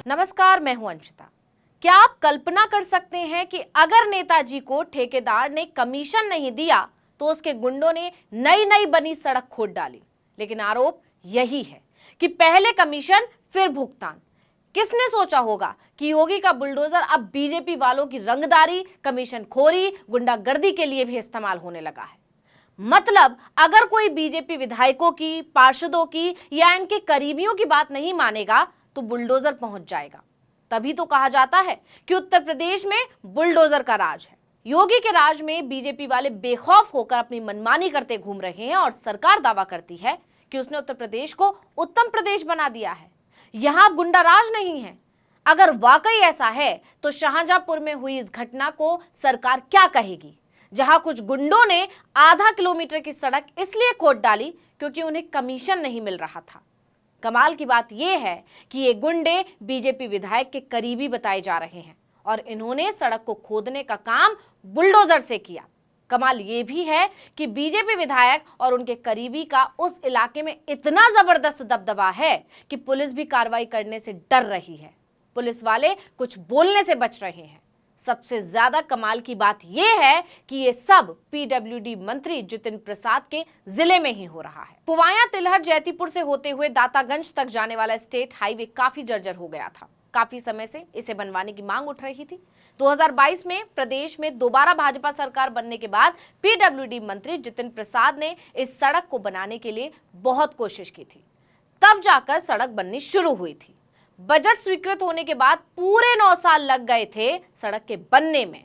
नमस्कार, मैं हूं अंशिता। क्या आप कल्पना कर सकते हैं कि अगर नेताजी को ठेकेदार ने कमीशन नहीं दिया तो उसके गुंडों ने नई नई बनी सड़क खोद डाली। लेकिन आरोप यही है कि पहले कमीशन फिर भुगतान। किसने सोचा होगा कि योगी का बुलडोजर अब बीजेपी वालों की रंगदारी, कमीशन खोरी, गुंडागर्दी के लिए भी इस्तेमाल होने लगा है। मतलब अगर कोई बीजेपी विधायकों की, पार्षदों की या इनके करीबियों की बात नहीं मानेगा तो बुलडोजर पहुंच जाएगा। तभी तो कहा जाता है कि उत्तर प्रदेश में बुलडोजर का राज है। योगी के राज में बीजेपी वाले बेखौफ होकर अपनी मनमानी करते घूम रहे हैं और सरकार दावा करती है कि उसने उत्तर प्रदेश को उत्तम प्रदेश बना दिया है। यहां गुंडा राज नहीं है। अगर वाकई ऐसा है तो शाहजहांपुर में हुई इस घटना को सरकार क्या कहेगी, जहां कुछ गुंडों ने आधा किलोमीटर की सड़क इसलिए खोद डाली क्योंकि उन्हें कमीशन नहीं मिल रहा था। कमाल की बात यह है कि ये गुंडे बीजेपी विधायक के करीबी बताए जा रहे हैं और इन्होंने सड़क को खोदने का काम बुलडोजर से किया। कमाल ये भी है कि बीजेपी विधायक और उनके करीबी का उस इलाके में इतना जबरदस्त दबदबा है कि पुलिस भी कार्रवाई करने से डर रही है। पुलिस वाले कुछ बोलने से बच रहे हैं। सबसे ज्यादा कमाल की बात यह है कि ये सब पीडब्ल्यूडी मंत्री जितिन प्रसाद के जिले में ही हो रहा है। पुवाया, तिलहट, जैतीपुर से होते हुए दातागंज तक जाने वाला स्टेट हाईवे काफी जर्जर हो गया था। काफी समय से इसे बनवाने की मांग उठ रही थी। 2022 में प्रदेश में दोबारा भाजपा सरकार बनने के बाद पीडब्ल्यूडी मंत्री जितिन प्रसाद ने इस सड़क को बनाने के लिए बहुत कोशिश की थी। तब जाकर सड़क बननी शुरू हुई थी। बजट स्वीकृत होने के बाद पूरे 9 साल लग गए थे सड़क के बनने में।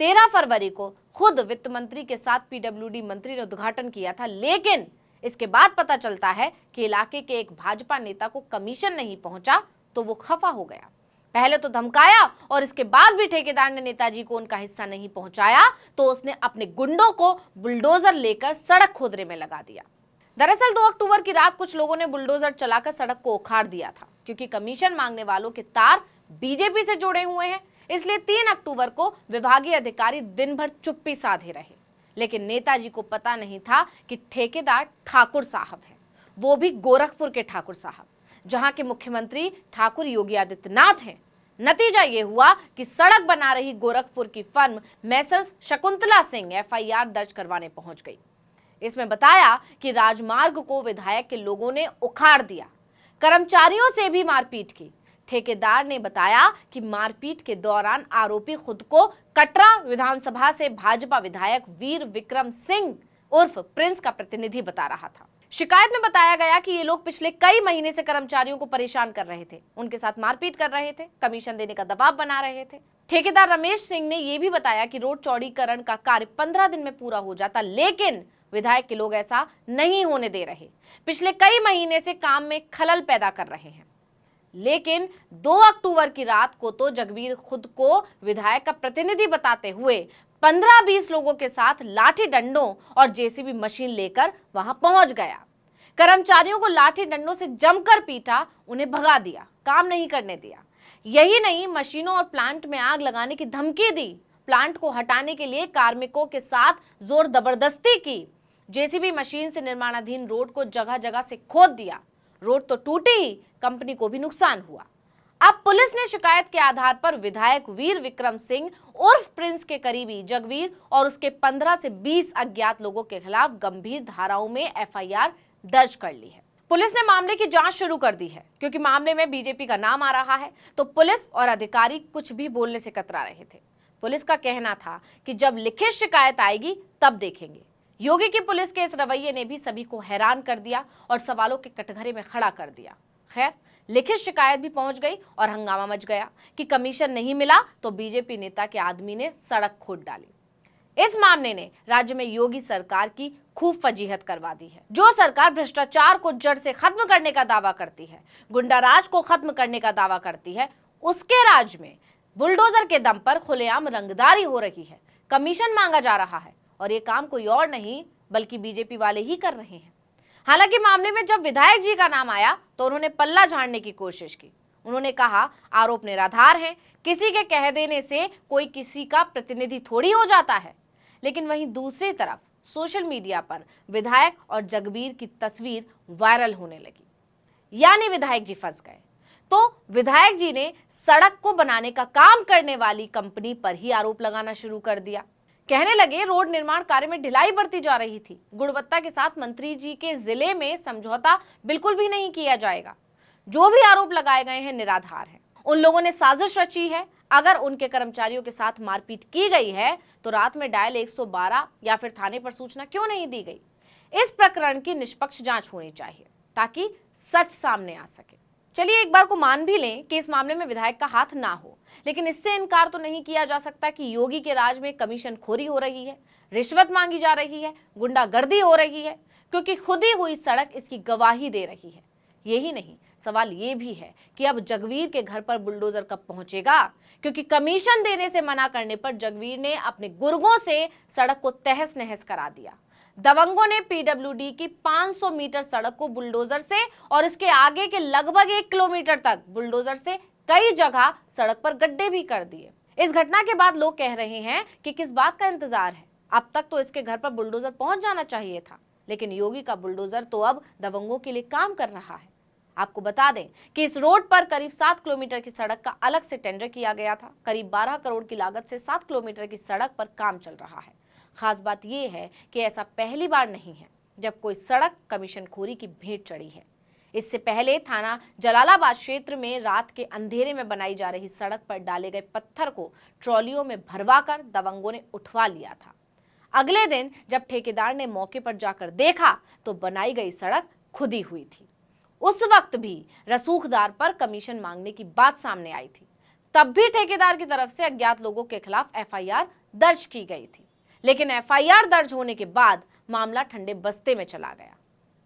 13 फरवरी को खुद वित्त मंत्री के साथ पीडब्ल्यूडी मंत्री ने उद्घाटन किया था, लेकिन इसके बाद पता चलता है कि इलाके के एक भाजपा नेता को कमीशन नहीं पहुंचा तो वो खफा हो गया। पहले तो धमकाया और इसके बाद भी ठेकेदार ने नेताजी को उनका हिस्सा नहीं पहुंचाया तो उसने अपने गुंडों को बुलडोजर लेकर सड़क खोदने में लगा दिया। दरअसल 2 अक्टूबर की रात कुछ लोगों ने बुलडोजर चलाकर सड़क को उखाड़ दिया था। क्योंकि कमीशन मांगने वालों के तार बीजेपी से जुड़े हुए हैं, इसलिए 3 अक्टूबर को विभागीय अधिकारी दिन भर चुप्पी साधे रहे। लेकिन नेताजी को पता नहीं था कि ठेकेदार ठाकुर साहब है, वो भी गोरखपुर के ठाकुर साहब, जहां के मुख्यमंत्री ठाकुर योगी आदित्यनाथ हैं। नतीजा ये हुआ कि सड़क बना रही गोरखपुर की firm Messrs Shakuntala Singh FIR दर्ज करवाने पहुंच गई। इसमें बताया कि राजमार्ग को विधायक के लोगों ने उखाड़ दिया, कर्मचारियों से भी मारपीट की। ठेकेदार ने बताया कि मारपीट के दौरान आरोपी खुद को कटरा विधानसभा से भाजपा विधायक वीर विक्रम सिंह उर्फ प्रिंस का प्रतिनिधि बता रहा था। शिकायत में बताया गया कि ये लोग पिछले कई महीने से कर्मचारियों को परेशान कर रहे थे, उनके साथ मारपीट कर रहे थे, कमीशन देने का दबाव बना रहे थे। ठेकेदार रमेश सिंह ने यह भी बताया कि रोड चौड़ीकरण का कार्य 15 दिन में पूरा हो जाता, लेकिन विधायक के लोग ऐसा नहीं होने दे रहे। पिछले कई महीने से काम में खलल पैदा कर रहे हैं। लेकिन 2 अक्टूबर की रात को तो जगबीर खुद को विधायक का प्रतिनिधि बताते हुए 15-20 लोगों के साथ लाठी डंडों और जेसीबी मशीन लेकर वहां पहुंच गया। कर्मचारियों को लाठी डंडों से जमकर पीटा, उन्हें भगा दिया, काम नहीं करने दिया। यही नहीं, मशीनों और प्लांट में आग लगाने की धमकी दी। प्लांट को हटाने के लिए कार्मिकों के साथ जोर जबरदस्ती की। जेसीबी मशीन से निर्माणाधीन रोड को जगह जगह से खोद दिया। रोड तो टूटी ही, कंपनी को भी नुकसान हुआ। अब पुलिस ने शिकायत के आधार पर विधायक वीर विक्रम सिंह उर्फ प्रिंस के करीबी जगवीर और उसके 15 से 20 अज्ञात लोगों के खिलाफ गंभीर धाराओं में एफआईआर दर्ज कर ली है। पुलिस ने मामले की जांच शुरू कर दी है। क्योंकि मामले में बीजेपी का नाम आ रहा है तो पुलिस और अधिकारी कुछ भी बोलने से कतरा रहे थे। पुलिस का कहना था कि जब लिखित शिकायत आएगी तब देखेंगे। योगी की पुलिस के इस रवैये ने भी सभी को हैरान कर दिया और सवालों के कटघरे में खड़ा कर दिया। खैर, लिखित शिकायत भी पहुंच गई और हंगामा मच गया कि कमीशन नहीं मिला तो बीजेपी नेता के आदमी ने सड़क खोद डाली। इस मामले ने राज्य में योगी सरकार की खूब फजीहत करवा दी है। जो सरकार भ्रष्टाचार को जड़ से खत्म करने का दावा करती है, गुंडाराज को खत्म करने का दावा करती है, उसके राज्य में बुलडोजर के दम पर खुलेआम रंगदारी हो रही है, कमीशन मांगा जा रहा है और ये काम कोई और नहीं बल्कि बीजेपी वाले ही कर रहे हैं। हालांकि मामले में जब विधायक जी का नाम आया तो उन्होंने पल्ला झाड़ने की कोशिश की। उन्होंने कहा आरोप निराधार हैं, किसी के कह देने से कोई किसी का प्रतिनिधि थोड़ी हो जाता है। लेकिन वहीं दूसरी तरफ सोशल मीडिया पर विधायक और जगबीर की तस्वीर वायरल होने लगी, यानी विधायक जी फंस गए। तो विधायक जी ने सड़क को बनाने का काम करने वाली कंपनी पर ही आरोप लगाना शुरू कर दिया। कहने लगे रोड निर्माण कार्य में ढिलाई बरती जा रही थी, गुणवत्ता के साथ मंत्री जी के जिले में समझौता बिल्कुल भी नहीं किया जाएगा। जो भी आरोप लगाए गए हैं निराधार हैं। उन लोगों ने साजिश रची है। अगर उनके कर्मचारियों के साथ मारपीट की गई है तो रात में डायल 112 या फिर थाने पर सूचना क्यों नहीं दी गई? इस प्रकरण की निष्पक्ष जांच होनी चाहिए ताकि सच सामने आ सके। चलिए एक बार को मान भी लें कि इस मामले में विधायक का हाथ ना हो, लेकिन इससे इनकार तो नहीं किया जा सकता कि योगी के राज में कमीशनखोरी हो रही है, रिश्वत मांगी जा रही है, गुंडागर्दी हो रही है, क्योंकि खुदी हुई सड़क इसकी गवाही दे रही है। यही नहीं, सवाल ये भी है कि अब जगवीर के घर पर बुलडोजर कब पहुंचेगा, क्योंकि कमीशन देने से मना करने पर जगवीर ने अपने गुर्गों से सड़क को तहस नहस करा दिया। दबंगों ने पीडब्ल्यूडी की 500 मीटर सड़क को बुलडोजर से और इसके आगे के लगभग 1 किलोमीटर तक बुलडोजर से कई जगह सड़क पर गड्ढे भी कर दिए। इस घटना के बाद लोग कह रहे हैं कि किस बात का इंतजार है, अब तक तो इसके घर पर बुलडोजर पहुंच जाना चाहिए था, लेकिन योगी का बुलडोजर तो अब दबंगों के लिए काम कर रहा है। आपको बता दें कि इस रोड पर करीब 7 किलोमीटर की सड़क का अलग से टेंडर किया गया था। करीब 12 करोड़ की लागत से 7 किलोमीटर की सड़क पर काम चल रहा है। खास बात यह है कि ऐसा पहली बार नहीं है जब कोई सड़क कमीशनखोरी की भेंट चढ़ी है। इससे पहले थाना जलालाबाद क्षेत्र में रात के अंधेरे में बनाई जा रही सड़क पर डाले गए पत्थर को ट्रॉलियों में भरवाकर दबंगों ने उठवा लिया था। अगले दिन जब ठेकेदार ने मौके पर जाकर देखा तो बनाई गई सड़क खुदी हुई थी। उस वक्त भी रसूखदार पर कमीशन मांगने की बात सामने आई थी। तब भी ठेकेदार की तरफ से अज्ञात लोगों के खिलाफ एफआईआर दर्ज की गई थी, लेकिन एफआईआर दर्ज होने के बाद मामला ठंडे बस्ते में चला गया।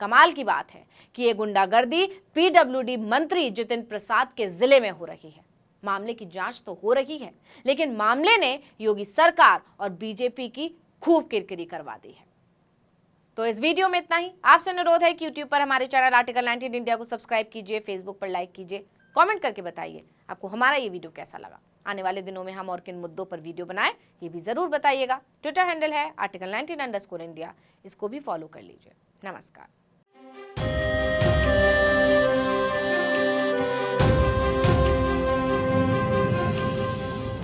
कमाल की बात है कि ये गुंडागर्दी पीडब्ल्यूडी मंत्री जितिन प्रसाद के जिले में हो रही है। मामले की जांच तो हो रही है, लेकिन मामले ने योगी सरकार और बीजेपी की खूब किरकिरी करवा दी है। तो इस वीडियो में इतना ही। आपसे अनुरोध है कि यूट्यूब पर हमारे चैनल आर्टिकल 19 इंडिया को सब्सक्राइब कीजिए, फेसबुक पर लाइक कीजिए, कमेंट करके बताइए आपको हमारा ये वीडियो कैसा लगा। आने वाले दिनों में हम और किन मुद्दों पर वीडियो बनाएं ये भी जरूर बताइएगा। ट्विटर हैंडल है article19_India, इसको भी फॉलो कर लीजिए। नमस्कार।